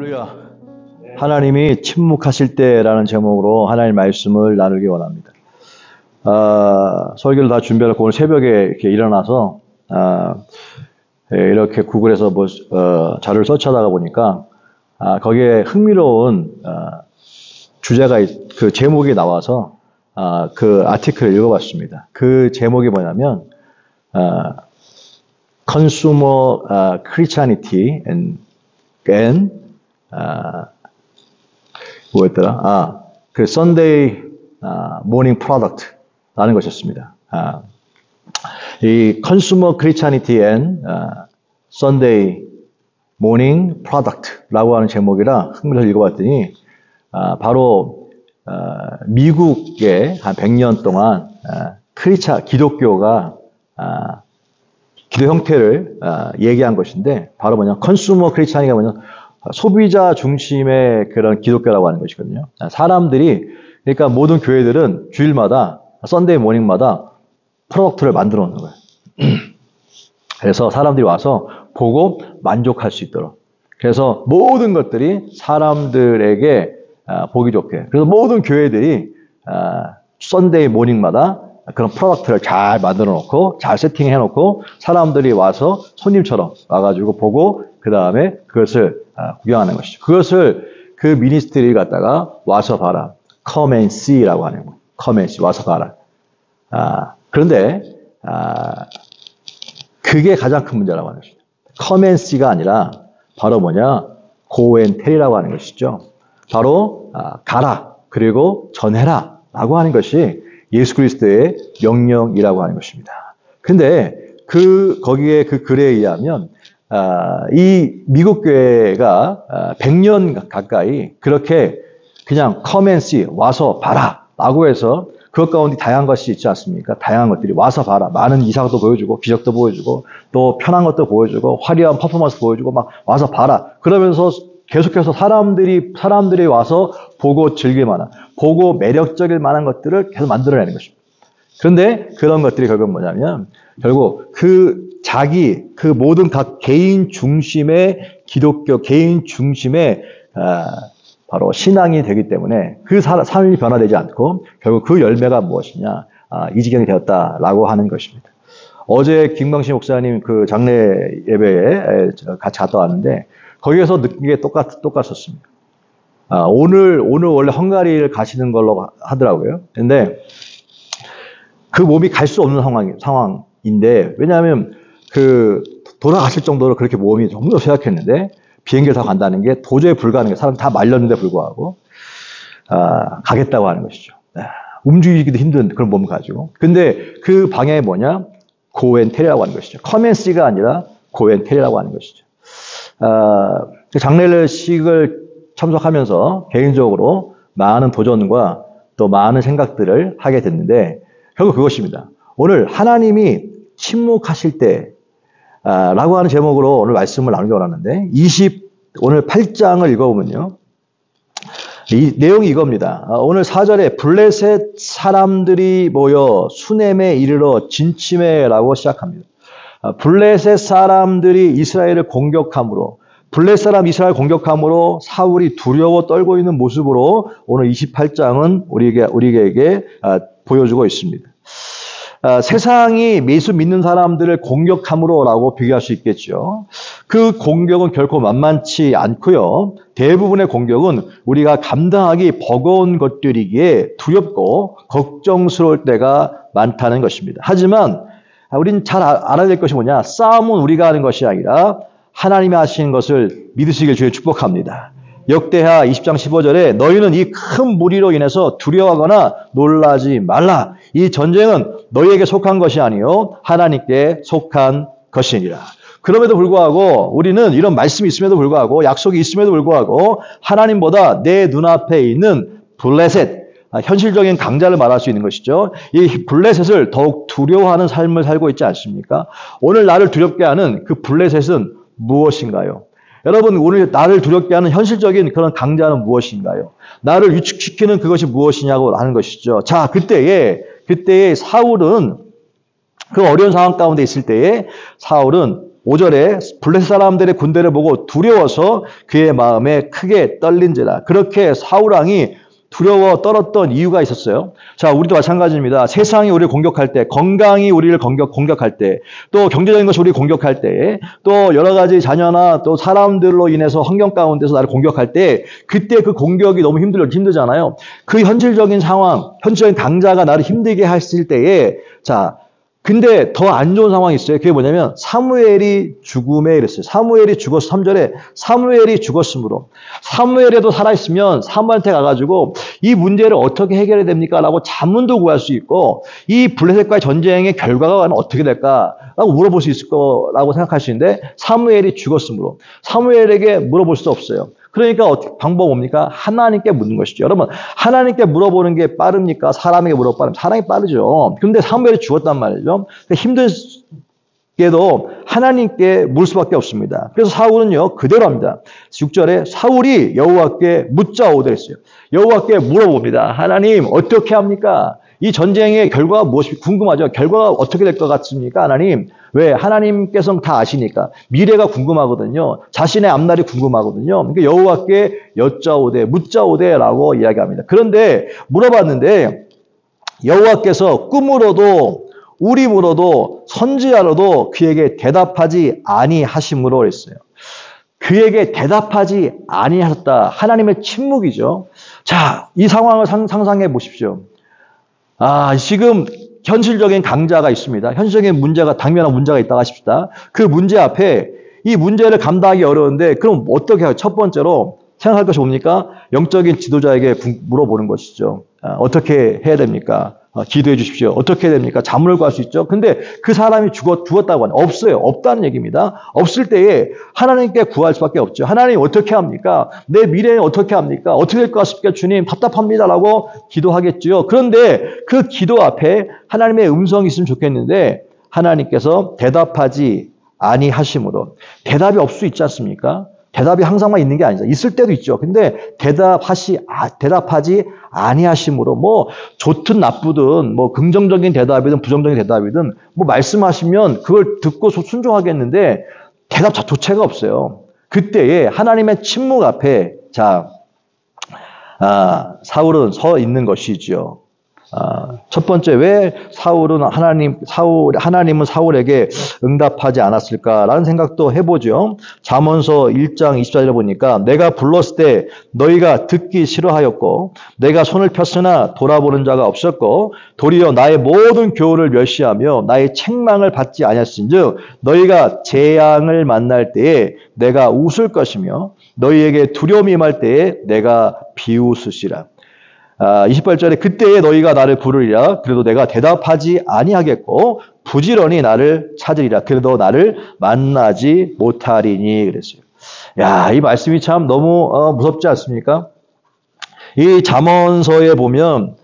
할렐루야. 하나님이 침묵하실 때라는 제목으로 하나님의 말씀을 나누기 원합니다. 설교를 다 준비하고 오늘 새벽에 이렇게 일어나서 이렇게 구글에서 자료를 서치하다가 보니까 거기에 흥미로운 주제가 그 제목이 나와서 그 아티클을 읽어봤습니다. 그 제목이 뭐냐면 Consumer Christianity and 뭐였더라? 그 Sunday Morning Product라는 것이었습니다. 이 Consumer Christianity and Sunday Morning Product라고 하는 제목이라 흥미로워서 읽어봤더니 바로 미국에 한 100년 동안 기독교가 기도 형태를 얘기한 것인데 바로 뭐냐? 컨슈머 크리스찬이가 뭐냐? 소비자 중심의 그런 기독교라고 하는 것이거든요. 사람들이 그러니까 모든 교회들은 주일마다 썬데이 모닝마다 프로덕트를 만들어 놓는 거예요. 그래서 사람들이 와서 보고 만족할 수 있도록. 그래서 모든 것들이 사람들에게 보기 좋게. 그래서 모든 교회들이 썬데이 모닝마다 그런 프로덕트를 잘 만들어 놓고 잘 세팅해 놓고 사람들이 와서 손님처럼 와가지고 보고 그 다음에 그것을 구경하는 것이죠. 그것을 그 미니스트리를 갖다가 와서 봐라. Come and see라고 하는 거예요. Come and see. 와서 봐라. 그런데 그게 가장 큰 문제라고 하는 것이죠. Come and see가 아니라 바로 뭐냐? Go and tell이라고 하는 것이죠. 바로 가라 그리고 전해라 라고 하는 것이 예수 그리스도의 명령이라고 하는 것입니다. 근데 거기에 그 글에 의하면 이 미국 교회가 100년 가까이 그렇게 그냥 come and see, 와서 봐라 라고 해서 그것 가운데 다양한 것이 있지 않습니까? 다양한 것들이 와서 봐라. 많은 이상도 보여주고 기적도 보여주고 또 편한 것도 보여주고 화려한 퍼포먼스 보여주고 막 와서 봐라. 그러면서 계속해서 사람들이 와서 보고 즐길 만한, 보고 매력적일 만한 것들을 계속 만들어내는 것입니다. 그런데 그런 것들이 결국 뭐냐면, 결국 그 모든 각 개인 중심의 기독교, 개인 중심의, 바로 신앙이 되기 때문에 그 삶이 변화되지 않고 결국 그 열매가 무엇이냐, 이 지경이 되었다라고 하는 것입니다. 어제 김광식 목사님 그 장례 예배에 같이 갔다 왔는데, 거기에서 느낀 게 똑같았습니다. 오늘 원래 헝가리를 가시는 걸로 하더라고요. 근데 그 몸이 갈 수 없는 상황인데, 왜냐하면 돌아가실 정도로 그렇게 몸이 정말 쇠약했는데, 비행기를 타고 간다는 게 도저히 불가능해요. 사람 다 말렸는데 불구하고, 가겠다고 하는 것이죠. 움직이기도 힘든 그런 몸을 가지고. 근데 그 방향이 뭐냐? Go and tell이라고 하는 것이죠. Come and see가 아니라 Go and tell이라고 하는 것이죠. 장례식을 참석하면서 개인적으로 많은 도전과 또 많은 생각들을 하게 됐는데 결국 그것입니다. 오늘 하나님이 침묵하실 때 라고 하는 제목으로 오늘 말씀을 나누기 원하는데 오늘 8장을 읽어보면요. 이 내용이 이겁니다. 오늘 4절에 블레셋 사람들이 모여 수넴에 이르러 진침해라고 시작합니다. 블레셋 사람들이 이스라엘을 공격함으로 이스라엘 공격함으로 사울이 두려워 떨고 있는 모습으로 오늘 28장은 우리에게 보여주고 있습니다. 세상이 예수 믿는 사람들을 공격함으로라고 비교할 수 있겠죠. 그 공격은 결코 만만치 않고요. 대부분의 공격은 우리가 감당하기 버거운 것들이기에 두렵고 걱정스러울 때가 많다는 것입니다. 하지만 우리는 잘 알아야 될 것이 뭐냐? 싸움은 우리가 하는 것이 아니라 하나님이 하시는 것을 믿으시길 주의 축복합니다. 역대하 20장 15절에 너희는 이 큰 무리로 인해서 두려워하거나 놀라지 말라. 이 전쟁은 너희에게 속한 것이 아니요 하나님께 속한 것이니라. 그럼에도 불구하고 우리는 이런 말씀이 있음에도 불구하고 약속이 있음에도 불구하고 하나님보다 내 눈앞에 있는 블레셋, 현실적인 강자를 말할 수 있는 것이죠. 이 블레셋을 더욱 두려워하는 삶을 살고 있지 않습니까? 오늘 나를 두렵게 하는 그 블레셋은 무엇인가요? 여러분, 오늘 나를 두렵게 하는 현실적인 그런 강자는 무엇인가요? 나를 위축시키는 그것이 무엇이냐고 하는 것이죠. 자, 그때에 사울은 그 어려운 상황 가운데 있을 때에 사울은 5절에 블레셋 사람들의 군대를 보고 두려워서 그의 마음에 크게 떨린지라. 그렇게 사울 왕이 두려워 떨었던 이유가 있었어요. 자, 우리도 마찬가지입니다. 세상이 우리를 공격할 때, 건강이 우리를 공격할 때, 또 경제적인 것이 우리를 공격할 때, 또 여러 가지 자녀나 또 사람들로 인해서 환경 가운데서 나를 공격할 때, 그때 그 공격이 너무 힘들잖아요. 그 현실적인 상황, 현실적인 강자가 나를 힘들게 했을 때에, 자, 근데 더 안 좋은 상황이 있어요. 그게 뭐냐면 사무엘이 죽음에 이랬어요. 사무엘이 죽었어. 3절에 사무엘이 죽었으므로. 사무엘에도 살아있으면 사무엘한테 가가지고 이 문제를 어떻게 해결해야 됩니까? 라고 자문도 구할 수 있고 이 블레셋과의 전쟁의 결과가 어떻게 될까? 라고 물어볼 수 있을 거라고 생각할 수 있는데 사무엘이 죽었으므로. 사무엘에게 물어볼 수 없어요. 그러니까 방법 뭡니까? 하나님께 묻는 것이죠. 여러분, 하나님께 물어보는 게 빠릅니까? 사람에게 물어보는 빠릅니까? 사람이 빠르죠. 근데 사무엘이 죽었단 말이죠. 힘들게도 하나님께 물 수밖에 없습니다. 그래서 사울은요, 그대로 합니다. 6절에 사울이 여호와께 묻자오되 했어요. 여호와께 물어봅니다. 하나님, 어떻게 합니까? 이 전쟁의 결과가 무엇이 궁금하죠? 결과가 어떻게 될 것 같습니까? 하나님. 왜? 하나님께서는 다 아시니까. 미래가 궁금하거든요. 자신의 앞날이 궁금하거든요. 그러니까 여호와께 여짜오되, 묻자오되라고 이야기합니다. 그런데 물어봤는데 여호와께서 꿈으로도 우림으로도 선지자로도 그에게 대답하지 아니하심으로 했어요. 그에게 대답하지 아니하셨다. 하나님의 침묵이죠. 자, 이 상황을 상상해 보십시오. 지금 현실적인 강자가 있습니다. 현실적인 문제가, 당면한 문제가 있다고 하십시다. 그 문제 앞에 이 문제를 감당하기 어려운데, 그럼 어떻게 해요? 첫 번째로 생각할 것이 뭡니까? 영적인 지도자에게 물어보는 것이죠. 어떻게 해야 됩니까? 기도해 주십시오. 어떻게 해야 됩니까? 자문을 구할 수 있죠. 근데 그 사람이 죽었다고 하는 없어요. 없다는 얘기입니다. 없을 때에 하나님께 구할 수밖에 없죠. 하나님 어떻게 합니까? 내 미래는 어떻게 합니까? 어떻게 될 것 같습니까? 주님 답답합니다라고 기도하겠죠. 그런데 그 기도 앞에 하나님의 음성이 있으면 좋겠는데 하나님께서 대답하지 아니하심으로. 대답이 없을 수 있지 않습니까? 대답이 항상만 있는 게 아니죠. 있을 때도 있죠. 근데 대답하지 아니하심으로 뭐 좋든 나쁘든 뭐 긍정적인 대답이든 부정적인 대답이든 뭐 말씀하시면 그걸 듣고 순종하겠는데 대답 자체가 없어요. 그때에 하나님의 침묵 앞에 사울은 서 있는 것이지요. 첫 번째, 왜 하나님은 사울에게 응답하지 않았을까라는 생각도 해보죠. 잠언서 1장 24절에 보니까 내가 불렀을 때 너희가 듣기 싫어하였고 내가 손을 폈으나 돌아보는 자가 없었고 도리어 나의 모든 교훈을 멸시하며 나의 책망을 받지 아니하신즉 너희가 재앙을 만날 때에 내가 웃을 것이며 너희에게 두려움이 임할 때에 내가 비웃으시라. 28절에 그때에 너희가 나를 부르리라. 그래도 내가 대답하지 아니하겠고 부지런히 나를 찾으리라. 그래도 나를 만나지 못하리니 그랬어요. 야, 이 말씀이 참 너무 무섭지 않습니까? 이 잠언서에 보면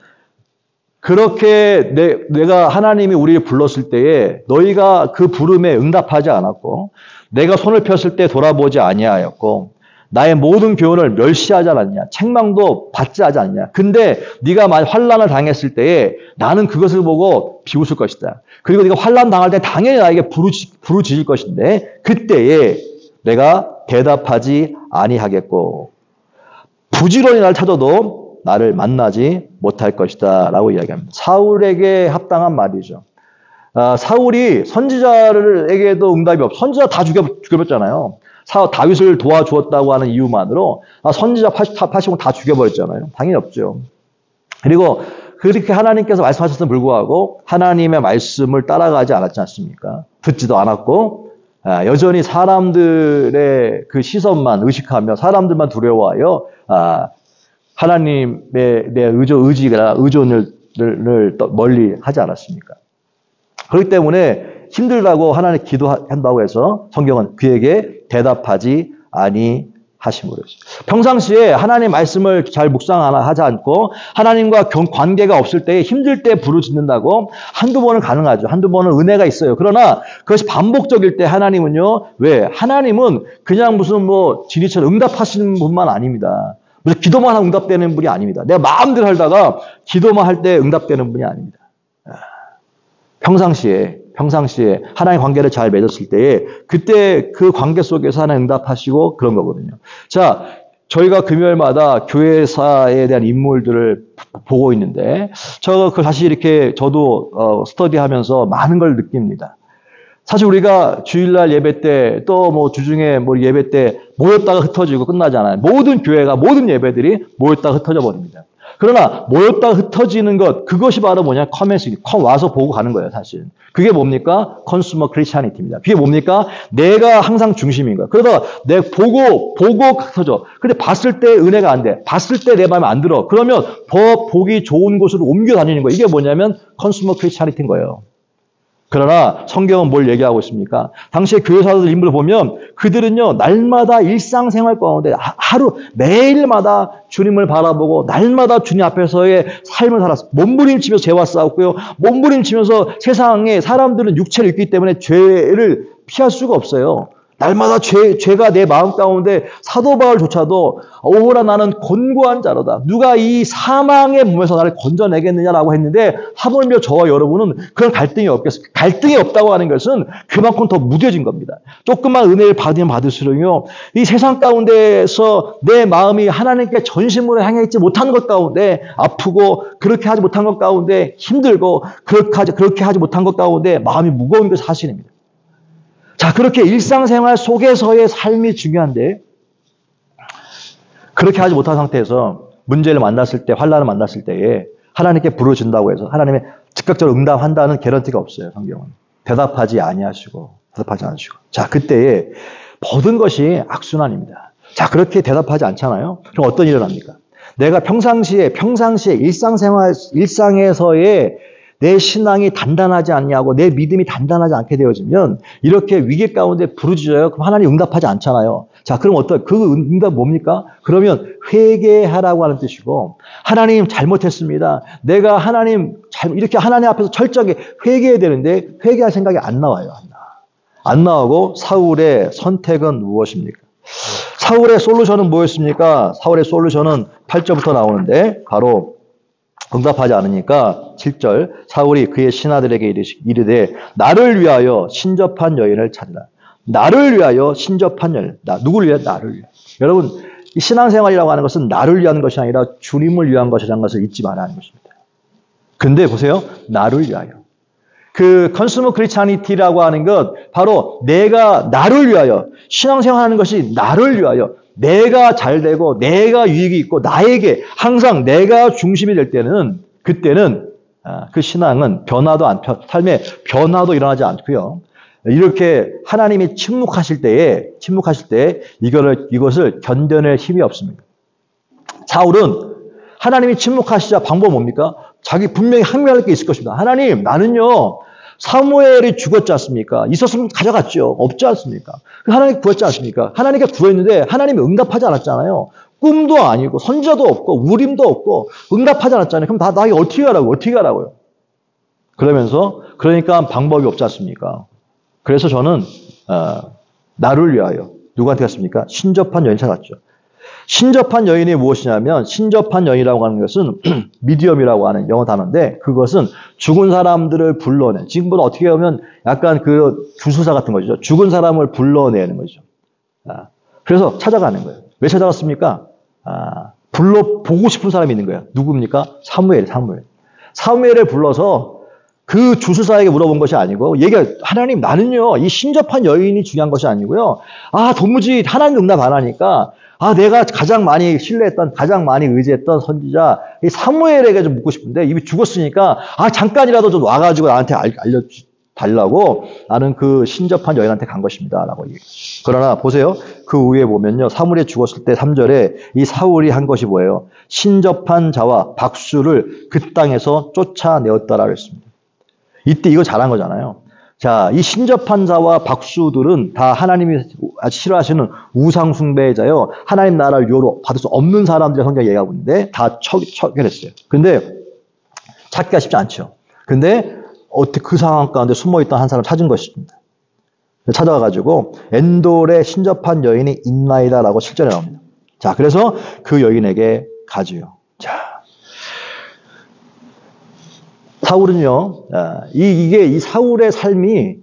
그렇게 내가 하나님이 우리를 불렀을 때에 너희가 그 부름에 응답하지 않았고 내가 손을 폈을 때 돌아보지 아니하였고 나의 모든 교훈을 멸시하지 않았냐. 책망도 받지 하지 않냐. 근데 네가 만약 환난을 당했을 때에 나는 그것을 보고 비웃을 것이다. 그리고 네가 환난 당할 때 당연히 나에게 부르짖을 것인데 그때에 내가 대답하지 아니하겠고 부지런히 나를 찾아도 나를 만나지 못할 것이다 라고 이야기합니다. 사울에게 합당한 말이죠. 사울이 선지자에게도 응답이 없어. 선지자 다 죽여버렸잖아요. 다윗을 도와주었다고 하는 이유만으로 선지자 80명 다 죽여버렸잖아요. 당연히 없죠. 그리고 그렇게 하나님께서 말씀하셨음에도 불구하고 하나님의 말씀을 따라가지 않았지 않습니까? 듣지도 않았고 여전히 사람들의 그 시선만 의식하며 사람들만 두려워하여 하나님의 의존을 멀리 하지 않았습니까? 그렇기 때문에 힘들다고 하나님 기도한다고 해서 성경은 그에게 대답하지 아니하심으로 했어요. 평상시에 하나님 말씀을 잘 묵상하지 않고 하나님과 관계가 없을 때 힘들 때 부르짖는다고 한두 번은 가능하죠. 한두 번은 은혜가 있어요. 그러나 그것이 반복적일 때 하나님은요. 왜? 하나님은 그냥 무슨 지리처럼 응답하시는 분만 아닙니다. 무슨 기도만 하면 응답되는 분이 아닙니다. 내가 마음대로 살다가 기도만 할 때 응답되는 분이 아닙니다. 평상시에 평상시에 하나님 관계를 잘 맺었을 때에 그때 그 관계 속에서 하나님 응답하시고 그런 거거든요. 자, 저희가 금요일마다 교회사에 대한 인물들을 보고 있는데 그 사실 이렇게 저도 스터디하면서 많은 걸 느낍니다. 사실 우리가 주일날 예배 때 또 뭐 주중에 뭐 예배 때 모였다가 흩어지고 끝나잖아요. 모든 교회가 모든 예배들이 모였다가 흩어져 버립니다. 그러나 모였다가 흩어지는 것 그것이 바로 뭐냐 커맨스 와서 보고 가는 거예요. 사실 그게 뭡니까 컨슈머 크리스찬이티입니다. 그게 뭡니까 내가 항상 중심인 거야. 그러다가 내가 보고 흩어져. 근데 봤을 때 은혜가 안 돼. 봤을 때 내 마음에 안 들어. 그러면 더 보기 좋은 곳으로 옮겨 다니는 거예요. 이게 뭐냐면 컨슈머 크리스찬이티인 거예요. 그러나 성경은 뭘 얘기하고 있습니까? 당시에 교회사들 인물을 보면 그들은요 날마다 일상생활 가운데 하루 매일마다 주님을 바라보고 날마다 주님 앞에서의 삶을 살았어요. 몸부림치면서 죄와 싸웠고요. 몸부림치면서 세상에 사람들은 육체를 입기 때문에 죄를 피할 수가 없어요. 날마다 죄가 내 마음 가운데 사도 바울조차도 오호라 나는 곤고한 자로다. 누가 이 사망의 몸에서 나를 건져내겠느냐라고 했는데 하물며 저와 여러분은 그런 갈등이 없겠어요. 갈등이 없다고 하는 것은 그만큼 더 무뎌진 겁니다. 조금만 은혜를 받으면 받을수록요. 이 세상 가운데서 내 마음이 하나님께 전심으로 향해 있지 못하는 것 가운데 아프고 그렇게 하지 못한 것 가운데 힘들고 그렇게 하지 못한 것 가운데 마음이 무거운 게 사실입니다. 자, 그렇게 일상생활 속에서의 삶이 중요한데 그렇게 하지 못한 상태에서 문제를 만났을 때, 환난을 만났을 때에 하나님께 부르신다고 해서 하나님의 즉각적으로 응답한다는 개런티가 없어요. 성경은. 대답하지 않으시고. 자, 그때에 모든 것이 악순환입니다. 자, 그렇게 대답하지 않잖아요. 그럼 어떤 일이 일어납니까? 내가 평상시에 일상에서의 내 신앙이 단단하지 않냐고 내 믿음이 단단하지 않게 되어지면 이렇게 위기 가운데 부르짖어요. 그럼 하나님 응답하지 않잖아요. 자, 그럼 그 응답 뭡니까? 그러면 회개하라고 하는 뜻이고 하나님 잘못했습니다. 내가 이렇게 하나님 앞에서 철저하게 회개해야 되는데 회개할 생각이 안 나와요. 안 나오고 사울의 선택은 무엇입니까? 사울의 솔루션은 뭐였습니까? 사울의 솔루션은 8절부터 나오는데 바로 응답하지 않으니까 7절 사울이 그의 신하들에게 이르되 나를 위하여 신접한 여인을 찾으라. 나를 위하여 신접한 여인. 누구를 위하여? 나를 위하여. 여러분 이 신앙생활이라고 하는 것은 나를 위한 것이 아니라 주님을 위한 것이라는 것을 잊지 말아야 하는 것입니다. 근데 보세요. 나를 위하여. 그 컨슈머 크리스찬이티라고 하는 것 바로 내가 나를 위하여 신앙생활하는 것이 나를 위하여 내가 잘되고 내가 유익이 있고 나에게 항상 내가 중심이 될 때는 그때는 그 신앙은 삶에 변화도 일어나지 않고요. 이렇게 하나님이 침묵하실 때에 이것을 견뎌낼 힘이 없습니다. 사울은 하나님이 침묵하시자 방법 뭡니까? 자기 분명히 항명할 게 있을 것입니다. 하나님 나는요 사무엘이 죽었지 않습니까? 있었으면 가져갔죠. 없지 않습니까? 하나님 구했지 않습니까? 하나님께 구했는데 하나님이 응답하지 않았잖아요. 꿈도 아니고 선자도 없고 우림도 없고 응답하지 않았잖아요. 그럼 나에게 어떻게 하라고요? 그러니까 방법이 없지 않습니까? 그래서 저는 나를 위하여 누구한테 갔습니까? 신접한 여인 찾았죠. 신접한 여인이 무엇이냐면 신접한 여인이라고 하는 것은 미디엄이라고 하는 영어 단어인데 그것은 죽은 사람들을 불러내. 지금보다 어떻게 보면 약간 그 주술사 같은 거죠. 죽은 사람을 불러내는 거죠. 그래서 찾아가는 거예요. 왜 찾아갔습니까? 보고 싶은 사람이 있는 거예요. 누굽니까? 사무엘을 불러서 그 주술사에게 물어본 것이 아니고 하나님 나는요 이 신접한 여인이 중요한 것이 아니고요. 도무지 하나님 응답 안 하니까 내가 가장 많이 신뢰했던 가장 많이 의지했던 선지자 이 사무엘에게 좀 묻고 싶은데 이미 죽었으니까 잠깐이라도 좀 와가지고 나한테 알려달라고 나는 그 신접한 여인한테 간 것입니다 라고 얘기해요. 그러나 보세요. 그 위에 보면요 사무엘이 죽었을 때 3절에 이 사울이 한 것이 뭐예요? 신접한 자와 박수를 그 땅에서 쫓아내었다라고 했습니다. 이때 이거 잘한 거잖아요. 자, 이 신접한 자와 박수들은 다 하나님이 싫어하시는 우상숭배자요. 하나님 나라를 유로 받을 수 없는 사람들의 성경이 얘기하고 있는데 다 처결했어요. 근데 찾기가 쉽지 않죠. 근데 어떻게 그 상황 가운데 숨어있던 한 사람 찾은 것입니다. 찾아가가지고 엔돌의 신접한 여인이 있나이다라고 7절에 나옵니다. 자, 그래서 그 여인에게 가지요. 자, 사울은요, 이 사울의 삶이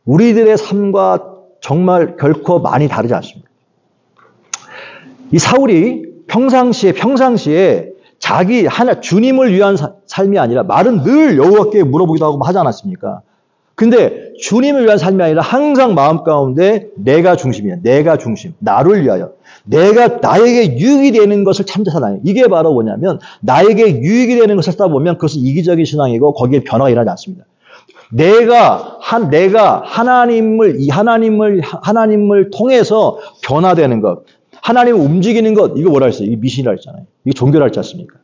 우리들의 삶과 정말 결코 많이 다르지 않습니다. 이 사울이 평상시에 자기 주님을 위한 삶이 아니라 말은 늘 여호와께 물어보기도 하고 하지 않았습니까? 근데 주님을 위한 삶이 아니라 항상 마음 가운데 내가 중심이야. 내가 중심. 나를 위하여. 나에게 유익이 되는 것을 찾아다녀요. 이게 바로 뭐냐면 나에게 유익이 되는 것을 찾다 보면 그것은 이기적인 신앙이고 거기에 변화가 일어나지 않습니다. 내가 하나님을 통해서 변화되는 것, 하나님을 움직이는 것, 이거 뭐라 했어요? 이 미신이라 했잖아요. 이게 종교라 했지 않습니까?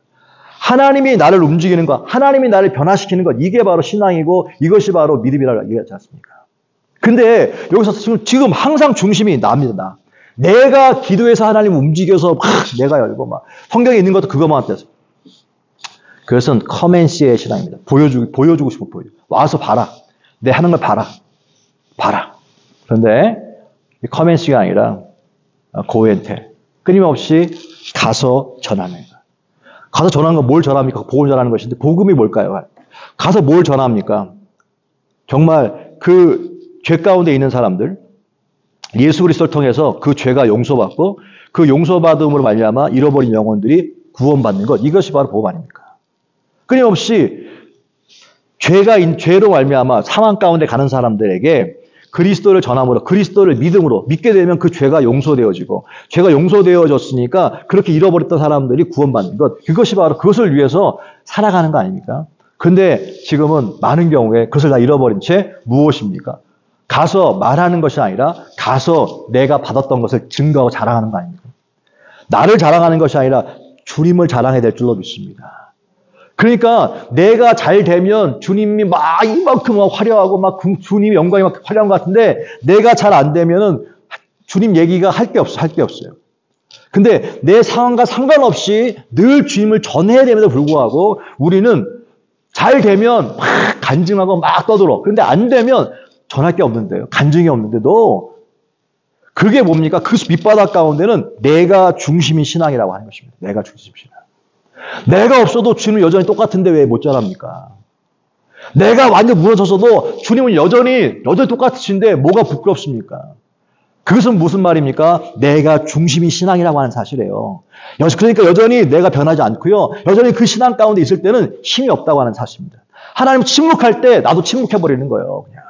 하나님이 나를 움직이는 것, 하나님이 나를 변화시키는 것, 이게 바로 신앙이고 이것이 바로 믿음이라고 얘기하지 않습니까? 근데 여기서 지금 항상 중심이 나입니다. 내가 기도해서 하나님 움직여서 내가 열고 막 성경에 있는 것도 그것만 떼서. 그것은 커맨시의 신앙입니다. 보여주고 싶어 보여. 와서 봐라. 내 하는 걸 봐라. 그런데 커맨시가 아니라 고엔텔. 끊임없이 가서 전하는 거예요. 가서 전하는 건 뭘 전합니까? 복음을 전하는 것인데 복음이 뭘까요? 가서 뭘 전합니까? 정말 그 죄 가운데 있는 사람들, 예수 그리스도를 통해서 그 죄가 용서받고 그 용서받음으로 말미암아 잃어버린 영혼들이 구원받는 것, 이것이 바로 복음 아닙니까? 끊임없이 죄로 말미암아 상황 가운데 가는 사람들에게 그리스도를 전함으로, 그리스도를 믿게 되면 그 죄가 용서되어지고, 죄가 용서되어졌으니까 그렇게 잃어버렸던 사람들이 구원받는 것, 그것이 바로 그것을 위해서 살아가는 거 아닙니까? 근데 지금은 많은 경우에 그것을 다 잃어버린 채 무엇입니까? 가서 말하는 것이 아니라 가서 내가 받았던 것을 증거하고 자랑하는 거 아닙니까? 나를 자랑하는 것이 아니라 주님을 자랑해야 될 줄로 믿습니다. 그러니까 내가 잘 되면 주님이 막 이만큼 화려하고 막 주님의 영광이 막 화려한 것 같은데 내가 잘 안 되면은 주님 얘기가 할 게 없어요. 근데 내 상황과 상관없이 늘 주님을 전해야 됨에도 불구하고 우리는 잘 되면 막 간증하고 막 떠들어. 그런데 안 되면 전할 게 없는데요. 간증이 없는데도 그게 뭡니까? 그 밑바닥 가운데는 내가 중심인 신앙이라고 하는 것입니다. 내가 중심 신앙. 내가 없어도 주님은 여전히 똑같은데 왜 못 자랍니까? 내가 완전 무너졌어도 주님은 여전히 똑같으신데 뭐가 부끄럽습니까? 그것은 무슨 말입니까? 내가 중심인 신앙이라고 하는 사실이에요. 그러니까 여전히 내가 변하지 않고요. 여전히 그 신앙 가운데 있을 때는 힘이 없다고 하는 사실입니다. 하나님 침묵할 때 나도 침묵해버리는 거예요. 그냥.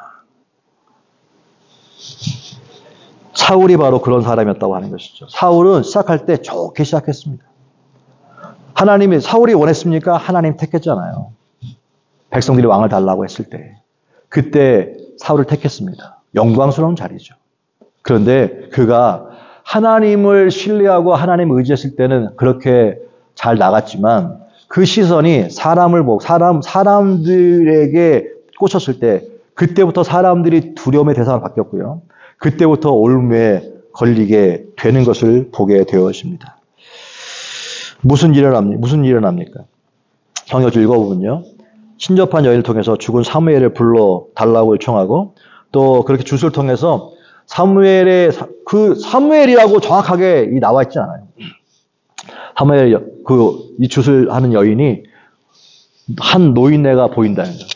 사울이 바로 그런 사람이었다고 하는 것이죠. 사울은 시작할 때 좋게 시작했습니다. 사울이 원했습니까? 하나님 택했잖아요. 백성들이 왕을 달라고 했을 때. 그때 사울을 택했습니다. 영광스러운 자리죠. 그런데 그가 하나님을 신뢰하고 하나님을 의지했을 때는 그렇게 잘 나갔지만 그 시선이 사람들에게 꽂혔을 때 그때부터 사람들이 두려움의 대상으로 바뀌었고요. 그때부터 올무에 걸리게 되는 것을 보게 되었습니다. 무슨 일이 일어납니까? 성경 읽어보면요. 신접한 여인을 통해서 죽은 사무엘을 불러 달라고 요청하고 또 그렇게 룻을 통해서 사무엘이라고 정확하게 나와 있지 않아요. 이 룻을 하는 여인이 한 노인네가 보인다는 거죠.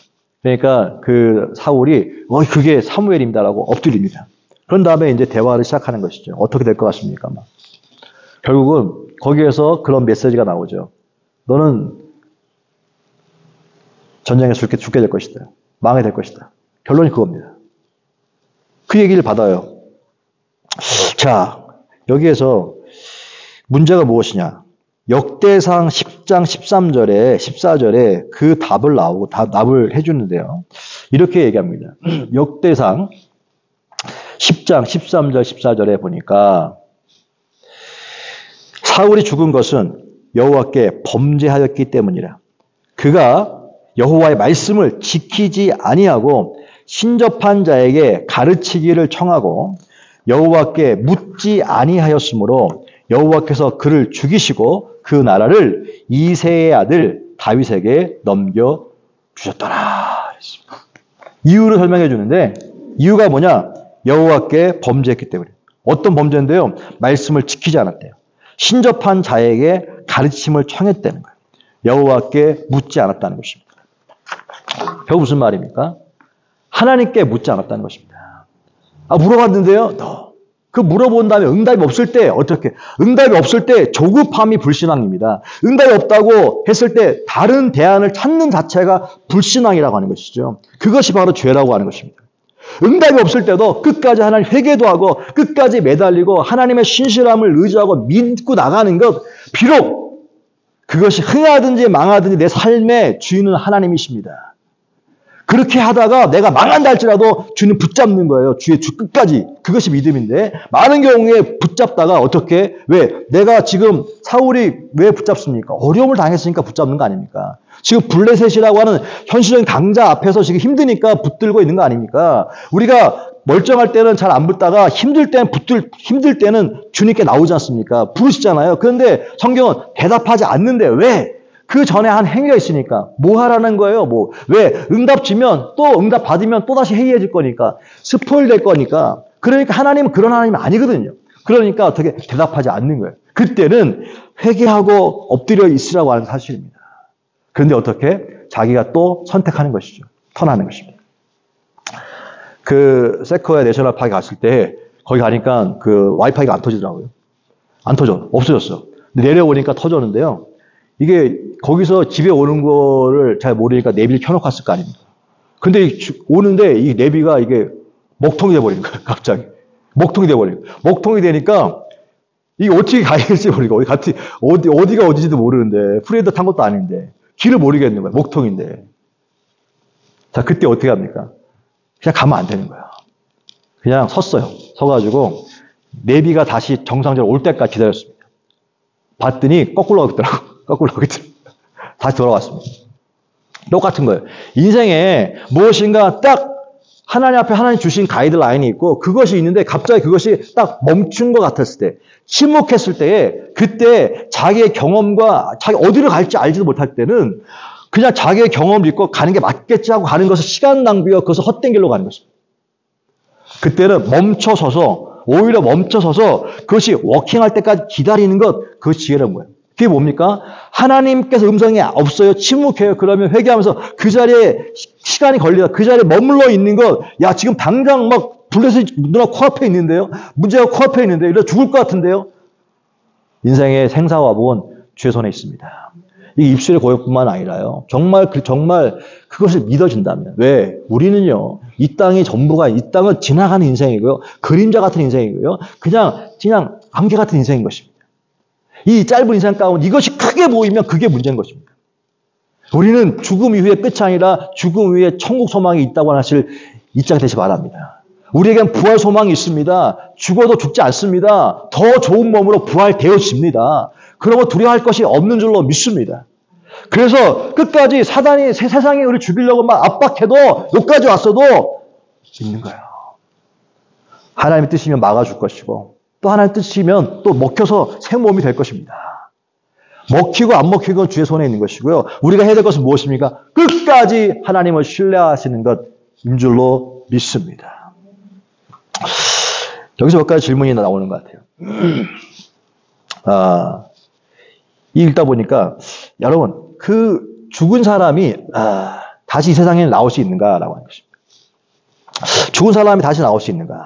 그러니까 그 사울이 그게 사무엘입니다라고 엎드립니다. 그런 다음에 이제 대화를 시작하는 것이죠. 어떻게 될 것 같습니까? 결국은 거기에서 그런 메시지가 나오죠. 너는 전쟁에서 죽게 될 것이다. 망하게 될 것이다. 결론이 그겁니다. 그 얘기를 받아요. 자, 여기에서 문제가 무엇이냐? 역대상 10장 14절에 그 답을 해주는데요. 이렇게 얘기합니다. 역대상 10장 13절 14절에 보니까 사울이 죽은 것은 여호와께 범죄하였기 때문이라. 그가 여호와의 말씀을 지키지 아니하고 신접한 자에게 가르치기를 청하고 여호와께 묻지 아니하였으므로 여호와께서 그를 죽이시고 그 나라를 이새의 아들 다윗에게 넘겨주셨더라. 이유를 설명해 주는데 이유가 뭐냐? 여호와께 범죄했기 때문에. 어떤 범죄인데요? 말씀을 지키지 않았대요. 신접한 자에게 가르침을 청했다는 거예요. 여호와께 묻지 않았다는 것입니다. 결국 무슨 말입니까? 하나님께 묻지 않았다는 것입니다. 물어봤는데요. 그 물어본 다음에 응답이 없을 때 어떻게? 응답이 없을 때 조급함이 불신앙입니다. 응답이 없다고 했을 때 다른 대안을 찾는 자체가 불신앙이라고 하는 것이죠. 그것이 바로 죄라고 하는 것입니다. 응답이 없을 때도 끝까지 하나님 회개도 하고 끝까지 매달리고 하나님의 신실함을 의지하고 믿고 나가는 것, 비록 그것이 흥하든지 망하든지 내 삶의 주인은 하나님이십니다. 그렇게 하다가 내가 망한다 할지라도 주는 붙잡는 거예요. 주 끝까지. 그것이 믿음인데 많은 경우에 붙잡다가 어떻게? 왜? 내가 지금 사울이 왜 붙잡습니까? 어려움을 당했으니까 붙잡는 거 아닙니까? 지금 블레셋이라고 하는 현실적인 강자 앞에서 지금 힘드니까 붙들고 있는 거 아닙니까? 우리가 멀쩡할 때는 잘 안 붙다가 힘들 때는 주님께 나오지 않습니까? 부르시잖아요. 그런데 성경은 대답하지 않는데 왜? 그 전에 한 행위가 있으니까. 뭐 하라는 거예요? 왜? 응답 주면 또 응답 받으면 또다시 해이해질 거니까. 스포일 될 거니까. 그러니까 하나님은 그런 하나님이 아니거든요. 그러니까 어떻게 대답하지 않는 거예요. 그때는 회개하고 엎드려 있으라고 하는 사실입니다. 그런데 어떻게? 자기가 또 선택하는 것이죠. 턴하는 것입니다. 그 세코야 내셔널 파크에 갔을 때 거기 가니까 그 와이파이가 안 터지더라고요. 안 터져. 없어졌어. 근데 내려오니까 터졌는데요. 이게 거기서 집에 오는 거를 잘 모르니까 내비를 켜놓고 갔을 거 아닙니까? 근데 오는데 이 내비가 이게 먹통이 돼버린 거예요. 갑자기. 먹통이 돼버린 거예요. 먹통이 되니까 이게 어떻게 가야 될지 모르고 어디가 어디지도 모르는데 프리드 탄 것도 아닌데 길을 모르겠는 거예요. 먹통인데. 자, 그때 어떻게 합니까? 그냥 가면 안 되는 거예요. 그냥 섰어요. 서가지고 내비가 다시 정상적으로 올 때까지 기다렸습니다. 봤더니 거꾸로 가더라고요. 거꾸로 가더라고요. 다시 돌아왔습니다. 똑같은 거예요. 인생에 무엇인가 딱 하나님 앞에 하나님 주신 가이드라인이 있고 그것이 있는데 갑자기 그것이 딱 멈춘 것 같았을 때, 침묵했을 때에 그때 자기의 경험과 자기 어디로 갈지 알지도 못할 때는 그냥 자기의 경험을 믿고 가는 게 맞겠지 하고 가는 것은 시간 낭비와 그것은 헛된 길로 가는 것입니다. 그때는 오히려 멈춰서서 그것이 워킹할 때까지 기다리는 것, 그것이 지혜로운 거예요. 그게 뭡니까? 하나님께서 음성이 없어요. 침묵해요. 그러면 회개하면서 그 자리에 시간이 걸리다. 그 자리에 머물러 있는 것. 야, 지금 당장 막 블레셋 누나 코앞에 있는데요. 문제가 코앞에 있는데요. 이러다 죽을 것 같은데요. 인생의 생사화복은 주의 손에 있습니다. 이 입술의 고역뿐만 아니라요. 정말 그것을 믿어진다면. 왜? 우리는요. 이 땅이 전부가, 이 땅은 지나가는 인생이고요. 그림자 같은 인생이고요. 그냥 안개 같은 인생인 것입니다. 이 짧은 인생 가운데 이것이 크게 보이면 그게 문제인 것입니다. 우리는 죽음 이후의 끝이 아니라 죽음 이후에 천국 소망이 있다고 하는 사실을 잊지 않게 되시 바랍니다. 우리에겐 부활 소망이 있습니다. 죽어도 죽지 않습니다. 더 좋은 몸으로 부활되어집니다. 그러고 두려워할 것이 없는 줄로 믿습니다. 그래서 끝까지 사단이 세상에 우리를 죽이려고 막 압박해도 여기까지 왔어도 믿는 거예요. 하나님의 뜻이면 막아줄 것이고 또 하나님의 뜻이면 또 먹혀서 새 몸이 될 것입니다. 먹히고 안 먹히고 주의 손에 있는 것이고요. 우리가 해야 될 것은 무엇입니까? 끝까지 하나님을 신뢰하시는 것인 줄로 믿습니다. 여기서 몇 가지 질문이 나오는 것 같아요. 읽다 보니까 여러분 그 죽은 사람이 다시 이 세상에 나올 수 있는가라고 하는 것입니다. 죽은 사람이 다시 나올 수 있는가?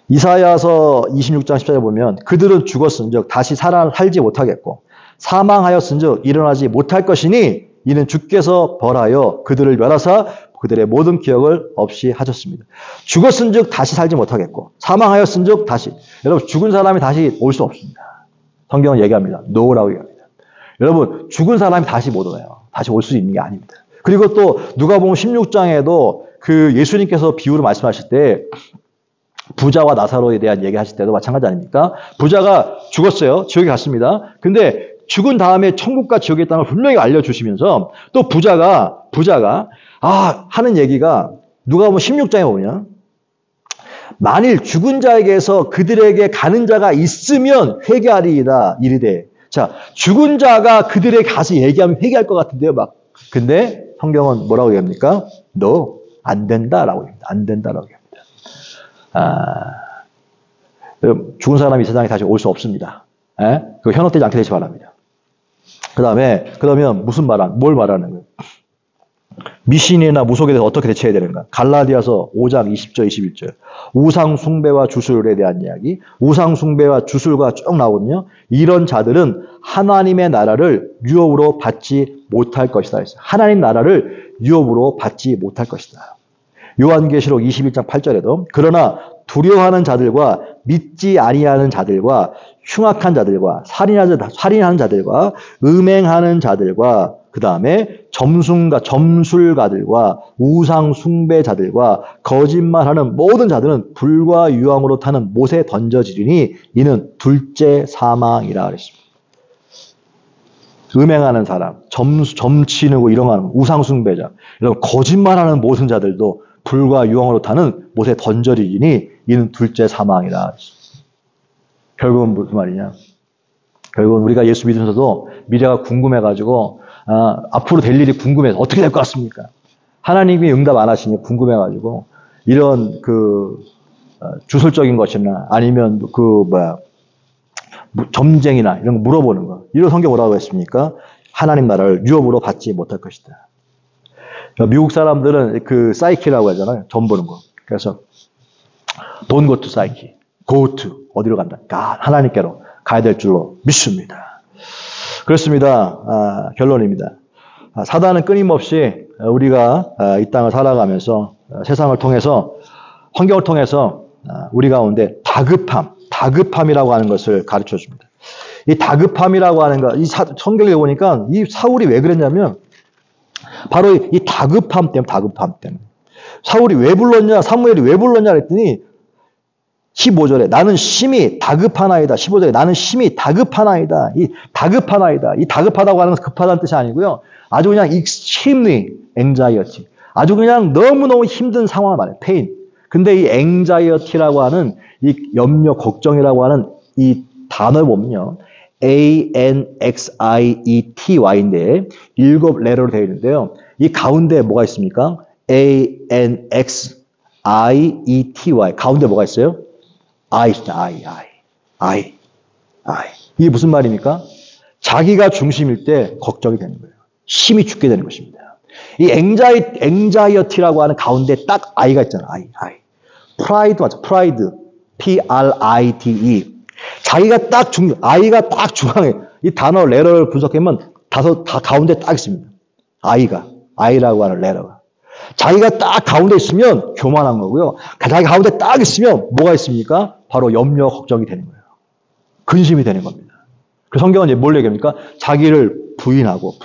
이사야서 26장 10절에 보면 그들은 죽었은즉 다시 살지 못하겠고 사망하였은즉 일어나지 못할 것이니 이는 주께서 벌하여 그들을 멸하사 그들의 모든 기억을 없이 하셨습니다. 죽었은즉 다시 살지 못하겠고 사망하였은즉 다시. 여러분 죽은 사람이 다시 올 수 없습니다. 성경은 얘기합니다. 노라고 얘기합니다. 여러분 죽은 사람이 다시 못 오나요? 다시 올 수 있는 게 아닙니다. 그리고 또 누가복음 16장에도 그 예수님께서 비유를 말씀하실 때 부자와 나사로에 대한 얘기하실 때도 마찬가지 아닙니까? 부자가 죽었어요. 지옥에 갔습니다. 근데 죽은 다음에 천국과 지옥에 있다는 걸 분명히 알려주시면서 또 부자가 하는 얘기가 누가복음 16장에 보면 만일 죽은 자에게서 그들에게 가는 자가 있으면 회개하리이다 이르되. 자, 죽은 자가 그들에게 가서 얘기하면 회개할 것 같은데요, 막. 근데 성경은 뭐라고 얘기합니까? 너 안 된다라고 얘기합니다. 안 된다라고 얘기합니다. 죽은 사람이 이 세상에 다시 올 수 없습니다. 그거 현혹되지 않게 되시 바랍니다. 그 다음에, 그러면 뭘 말하는 거예요? 미신이나 무속에 대해서 어떻게 대처해야 되는가? 갈라디아서 5장 20절, 21절. 우상 숭배와 주술에 대한 이야기. 우상 숭배와 주술과 쭉 나오거든요. 이런 자들은 하나님의 나라를 유업으로 받지 못할 것이다. 하나님 나라를 유업으로 받지 못할 것이다. 요한계시록 21장 8절에도 그러나 두려워하는 자들과 믿지 아니하는 자들과 흉악한 자들과 살인하는 자들과 음행하는 자들과 그 다음에 점술가들과 우상 숭배자들과 거짓말하는 모든 자들은 불과 유황으로 타는 못에 던져지리니 이는 둘째 사망이라 그랬습니다. 음행하는 사람, 점치느고 이런 우상 숭배자, 이런 거짓말하는 모든 자들도 불과 유황으로 타는 못에 던져지리니 이는 둘째 사망이라 그랬습니다. 결국은 무슨 말이냐? 결국은 우리가 예수 믿으면서도 미래가 궁금해가지고 앞으로 될 일이 궁금해서 어떻게 될 것 같습니까? 하나님이 응답 안 하시니 궁금해가지고 이런 주술적인 것이나 아니면 점쟁이나 이런 거 물어보는 거. 이런 성경 뭐라고 했습니까? 하나님 나라를 유업으로 받지 못할 것이다. 미국 사람들은 그 사이키라고 하잖아요. 점 보는 거. 그래서 don't go to 사이키, go to 어디로 간다? 하나님께로 가야 될 줄로 믿습니다. 그렇습니다. 결론입니다. 사단은 끊임없이 우리가 이 땅을 살아가면서 세상을 통해서 환경을 통해서 우리 가운데 다급함이라고 하는 것을 가르쳐 줍니다. 이 다급함이라고 하는 것, 이 성경에 보니까 이 사울이 왜 그랬냐면 바로 이 다급함 때문에. 사울이 왜 불렀냐, 사무엘이 왜 불렀냐 그랬더니 15절에 나는 심히 다급하나이다. 15절에 나는 심히 다급하나이다. 이 다급하나이다. 이 다급하다고 하는 것은 급하다는 뜻이 아니고요. 아주 그냥 extremely anxiety. 아주 그냥 너무너무 힘든 상황을 말해요. pain. 근데 이 anxiety라고 하는 이 염려, 걱정이라고 하는 이 단어를 보면요. ANXIETY인데 7레터로 되어 있는데요. 이 가운데 뭐가 있습니까? ANXIETY. 가운데 뭐가 있어요? I. 이게 무슨 말입니까? 자기가 중심일 때 걱정이 되는 거예요. 심히 죽게 되는 것입니다. 이 anxiety라고 하는 가운데 딱 I가 있잖아요. I. pride 맞죠? pride. Pride. 자기가 딱 I가 딱 중앙에 이 단어 레터를 분석하면 다 가운데 딱 있습니다. I라고 하는 레터가. 자기가 딱 가운데 있으면 교만한 거고요. 자기 가운데 딱 있으면 뭐가 있습니까? 바로 염려, 걱정이 되는 거예요. 근심이 되는 겁니다. 그 성경은 이제 뭘 얘기합니까? 자기를 부인하고.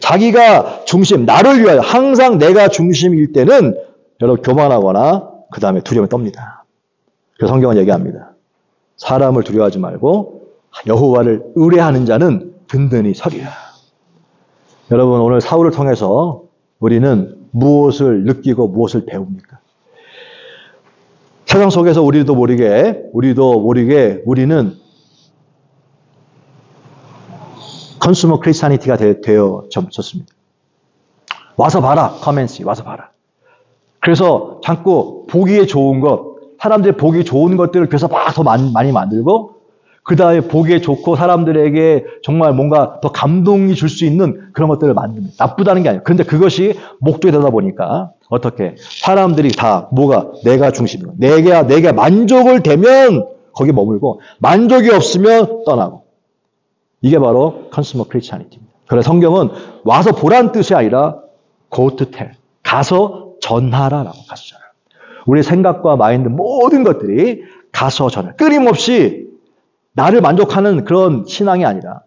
자기가 중심, 나를 위하여 항상 내가 중심일 때는 여러분 교만하거나 그 다음에 두려움이 떱니다. 그래서 성경은 얘기합니다. 사람을 두려워하지 말고 여호와를 의뢰하는 자는 든든히 서리라. 여러분 오늘 사울을 통해서 우리는 무엇을 느끼고 무엇을 배웁니까? 세상 속에서 우리도 모르게 우리는 컨슈머 크리스찬이티가 되어졌습니다. 와서 봐라. 커맨시 와서 봐라. 그래서 자꾸 보기에 좋은 것, 사람들이 보기 좋은 것들을 그래서 막 더 많이 만들고 그 다음에 보기에 좋고 사람들에게 정말 뭔가 더 감동이 줄 수 있는 그런 것들을 만듭니다. 나쁘다는 게 아니에요. 그런데 그것이 목적이 되다 보니까 어떻게 사람들이 다 뭐가 내가 중심이고 내가 만족을 되면 거기에 머물고 만족이 없으면 떠나고 이게 바로 컨슈머 크리스찬이티입니다. 그래서 성경은 와서 보란 뜻이 아니라 go to tell. 가서 전하라라고 가서 전하라. 우리의 생각과 마인드 모든 것들이 가서 전하라. 끊임없이 나를 만족하는 그런 신앙이 아니라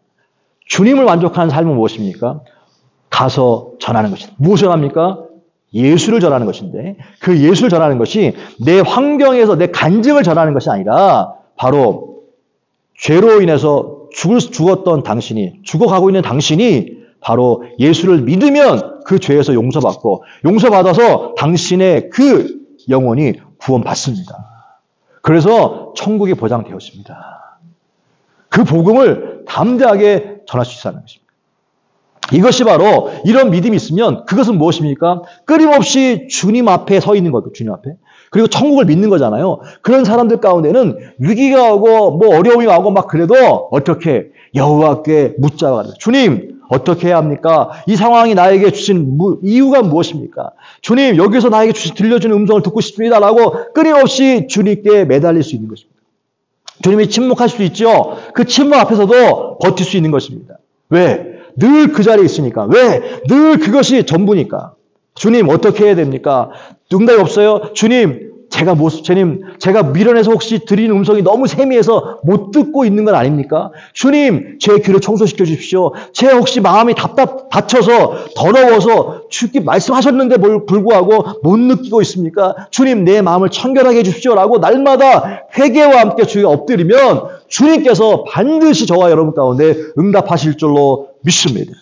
주님을 만족하는 삶은 무엇입니까? 가서 전하는 것입니다. 무엇을 전합니까? 예수를 전하는 것인데 그 예수를 전하는 것이 내 환경에서 내 간증을 전하는 것이 아니라 바로 죄로 인해서 죽었던 당신이 죽어가고 있는 당신이 바로 예수를 믿으면 그 죄에서 용서받아서 당신의 그 영혼이 구원받습니다. 그래서 천국이 보장되었습니다. 그 복음을 담대하게 전할 수 있다는 것입니다. 이것이 바로 이런 믿음이 있으면 그것은 무엇입니까? 끊임없이 주님 앞에 서 있는 거예요. 주님 앞에. 그리고 천국을 믿는 거잖아요. 그런 사람들 가운데는 위기가 오고 뭐 어려움이 오고 막 그래도 어떻게 여호와께 묻자가 주님 어떻게 해야 합니까? 이 상황이 나에게 주신 이유가 무엇입니까? 주님 여기서 나에게 들려주는 음성을 듣고 싶습니다라고 끊임없이 주님께 매달릴 수 있는 것입니다. 주님이 침묵할 수도 있죠. 그 침묵 앞에서도 버틸 수 있는 것입니다. 왜? 늘 그 자리에 있으니까. 왜? 늘 그것이 전부니까. 주님 어떻게 해야 됩니까? 응답이 없어요? 주님 제가 미련해서 혹시 드리는 음성이 너무 세미해서 못 듣고 있는 건 아닙니까? 주님 제 귀를 청소시켜 주십시오. 제 혹시 마음이 다쳐서 더러워서 주께 말씀하셨는데 불구하고 못 느끼고 있습니까? 주님 내 마음을 청결하게 해주십시오라고 날마다 회개와 함께 주에 엎드리면 주님께서 반드시 저와 여러분 가운데 응답하실 줄로 믿습니다.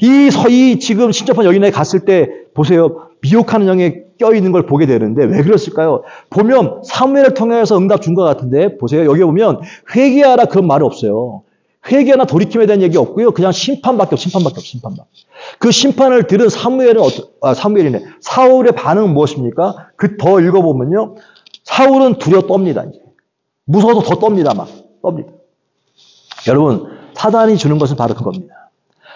이 지금 신접한 여인에 갔을 때 보세요. 미혹하는 영에 껴있는 걸 보게 되는데 왜 그랬을까요? 보면 사무엘을 통해서 응답 준 것 같은데 보세요. 여기 보면 회개하라 그런 말이 없어요. 회개나 돌이킴에 대한 얘기 없고요. 그냥 심판밖에 없어요. 심판밖에. 그 심판을 들은 사무엘이네. 사울의 반응은 무엇입니까? 더 읽어보면요. 사울은 두려워 떱니다. 이제. 무서워서 더 떱니다. 떱니다. 여러분 사단이 주는 것은 바로 그겁니다.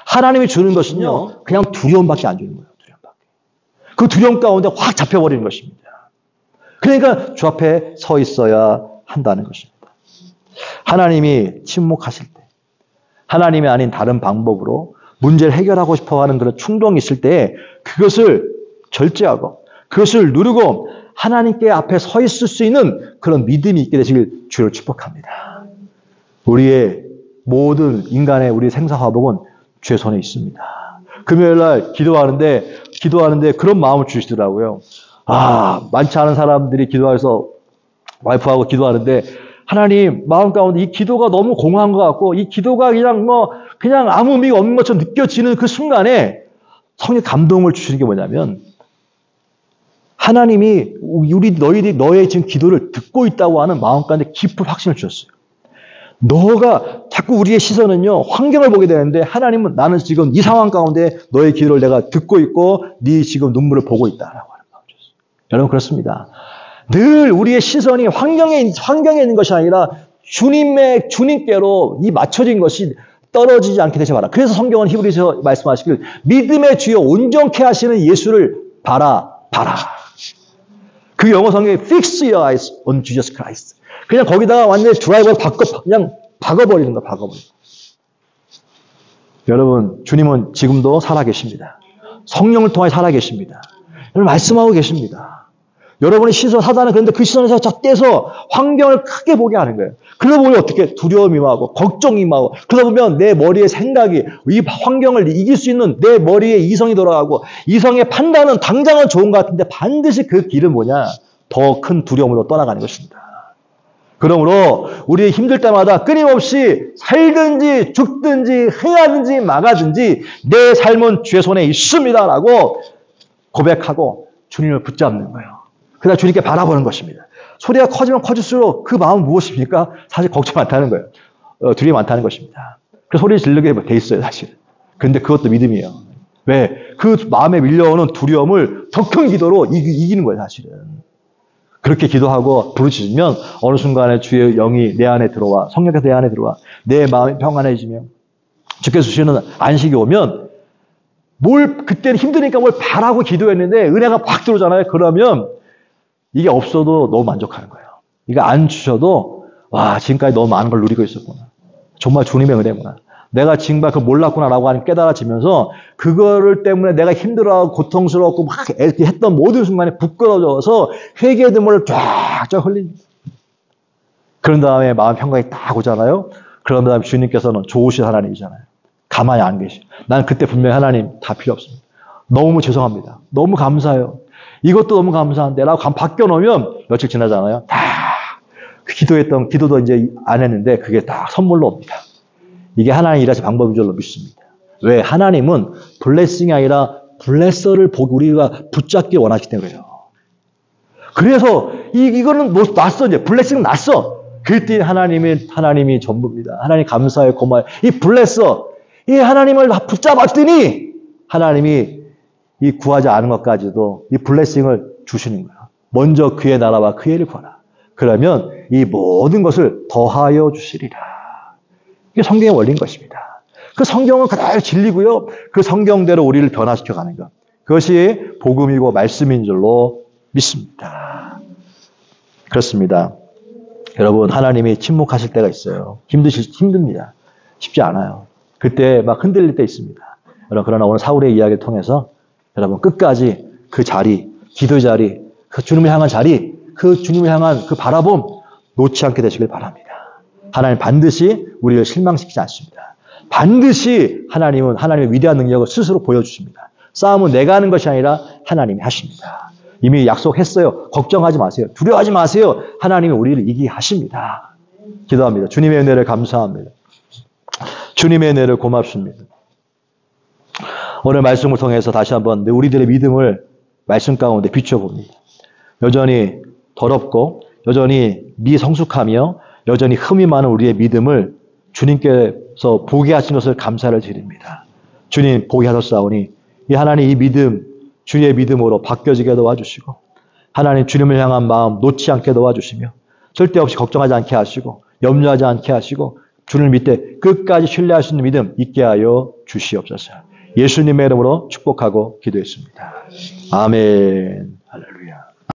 하나님이 주는 것은요. 그냥 두려움밖에 안 주는 거예요. 그 두려움 가운데 확 잡혀버리는 것입니다. 그러니까 주 앞에 서 있어야 한다는 것입니다. 하나님이 침묵하실 때, 하나님이 아닌 다른 방법으로 문제를 해결하고 싶어하는 그런 충동이 있을 때 그것을 절제하고 그것을 누르고 하나님께 앞에 서 있을 수 있는 그런 믿음이 있게 되시길 주를 축복합니다. 우리의 모든 인간의 우리 생사화복은 주의 손에 있습니다. 금요일날 기도하는데 그런 마음을 주시더라고요. 많지 않은 사람들이 기도해서 와이프하고 기도하는데 하나님 마음 가운데 이 기도가 너무 공허한 것 같고 이 기도가 그냥 아무 의미가 없는 것처럼 느껴지는 그 순간에 성령 감동을 주시는 게 뭐냐면 하나님이 너희들이 너의 지금 기도를 듣고 있다고 하는 마음 가운데 깊은 확신을 주셨어요. 너가 자꾸 우리의 시선은요 환경을 보게 되는데 하나님은 나는 지금 이 상황 가운데 너의 기도를 내가 듣고 있고 네 지금 눈물을 보고 있다라고 하는 마음을 주셨어요. 여러분 그렇습니다. 늘 우리의 시선이 환경에 있는 것이 아니라 주님께로 이 맞춰진 것이 떨어지지 않게 되시 바라. 그래서 성경은 히브리서 말씀하시길 믿음의 주여 온전케 하시는 예수를 봐라. 그 영어 성경에 fix your eyes on Jesus Christ. 그냥 거기다가 완전히 드라이버를 그냥 박아버리는 거야, 여러분, 주님은 지금도 살아계십니다. 성령을 통해 살아계십니다. 여러분, 말씀하고 계십니다. 여러분의 시선, 사단은 그런데 그 시선에서 떼서 환경을 크게 보게 하는 거예요. 그러다 보면 어떻게 두려움이 임하고, 걱정이 임하고, 그러다 보면 내 머리의 생각이 이 환경을 이길 수 있는 내 머리에 이성이 돌아가고, 이성의 판단은 당장은 좋은 것 같은데 반드시 그 길은 뭐냐? 더 큰 두려움으로 떠나가는 것입니다. 그러므로 우리 힘들 때마다 끊임없이 살든지 죽든지 행하든지 막아든지 내 삶은 주의 손에 있습니다라고 고백하고 주님을 붙잡는 거예요. 그러다 주님께 바라보는 것입니다. 소리가 커지면 커질수록 그 마음은 무엇입니까? 사실 걱정 많다는 거예요. 두려움이 많다는 것입니다. 그래서 소리 지르게 돼 있어요, 사실. 그런데 그것도 믿음이에요. 왜? 그 마음에 밀려오는 두려움을 더 큰 기도로 이기는 거예요, 사실은. 그렇게 기도하고 부르짖으면 어느 순간에 주의 영이 내 안에 들어와 성령께서 내 안에 들어와 내 마음이 평안해지며 주께서 주시는 안식이 오면 그때는 힘드니까 뭘 바라고 기도했는데 은혜가 확 들어오잖아요. 그러면 이게 없어도 너무 만족하는 거예요. 이거 안 주셔도 지금까지 너무 많은 걸 누리고 있었구나. 정말 주님의 은혜구나. 내가 지금까지 그걸 몰랐구나라고 하는 깨달아지면서 그거를 때문에 내가 힘들어하고 고통스럽고 막 이렇게 했던 모든 순간에 부끄러워져서 회개의 눈물을 쫙쫙 흘립니다. 그런 다음에 마음 평강이 딱 오잖아요. 그런 다음에 주님께서는 좋으신 하나님이잖아요. 가만히 안 계시. 난 그때 분명히 하나님 다 필요 없습니다. 너무 죄송합니다. 너무 감사해요. 이것도 너무 감사한데 라고 바뀌어놓으면 며칠 지나잖아요. 다 기도했던 기도도 이제 안 했는데 그게 다 선물로 옵니다. 이게 하나님 일하시는 방법인 줄로 믿습니다. 왜? 하나님은 블레싱이 아니라 블레서를 우리가 붙잡기 원하시기 때문에요. 그래서 이거는 났어 이제 블레싱은 났어. 그때 하나님이 전부입니다. 하나님 감사해요, 고마워요. 이 블레서, 이 하나님을 붙잡았더니 하나님이 이 구하지 않은 것까지도 이 블레싱을 주시는 거예요. 먼저 그의 나라와 그의 일을 구하라. 그러면 이 모든 것을 더하여 주시리라. 이게 성경의 원리인 것입니다. 그 성경은 그대로 진리고요. 그 성경대로 우리를 변화시켜가는 것. 그것이 복음이고 말씀인 줄로 믿습니다. 그렇습니다. 여러분, 하나님이 침묵하실 때가 있어요. 힘듭니다. 쉽지 않아요. 그때 막 흔들릴 때 있습니다. 여러분, 그러나 오늘 사울의 이야기를 통해서 여러분 끝까지 그 자리, 기도의 자리, 그 주님을 향한 자리, 그 주님을 향한 그 바라봄 놓지 않게 되시길 바랍니다. 하나님 반드시 우리를 실망시키지 않습니다. 반드시 하나님은 하나님의 위대한 능력을 스스로 보여주십니다. 싸움은 내가 하는 것이 아니라 하나님이 하십니다. 이미 약속했어요. 걱정하지 마세요. 두려워하지 마세요. 하나님이 우리를 이기게 하십니다. 기도합니다. 주님의 은혜를 감사합니다. 주님의 은혜를 고맙습니다. 오늘 말씀을 통해서 다시 한번 우리들의 믿음을 말씀 가운데 비춰봅니다. 여전히 더럽고 여전히 미성숙하며 여전히 흠이 많은 우리의 믿음을 주님께서 보게 하신 것을 감사를 드립니다. 주님 보게 하셨사오니 이 하나님 이 믿음 주의 믿음으로 바뀌어지게 도와주시고 하나님 주님을 향한 마음 놓지 않게 도와주시며 절대 없이 걱정하지 않게 하시고 염려하지 않게 하시고 주를 믿되 끝까지 신뢰할 수 있는 믿음 있게 하여 주시옵소서. 예수님의 이름으로 축복하고 기도했습니다. 아멘. 할렐루야.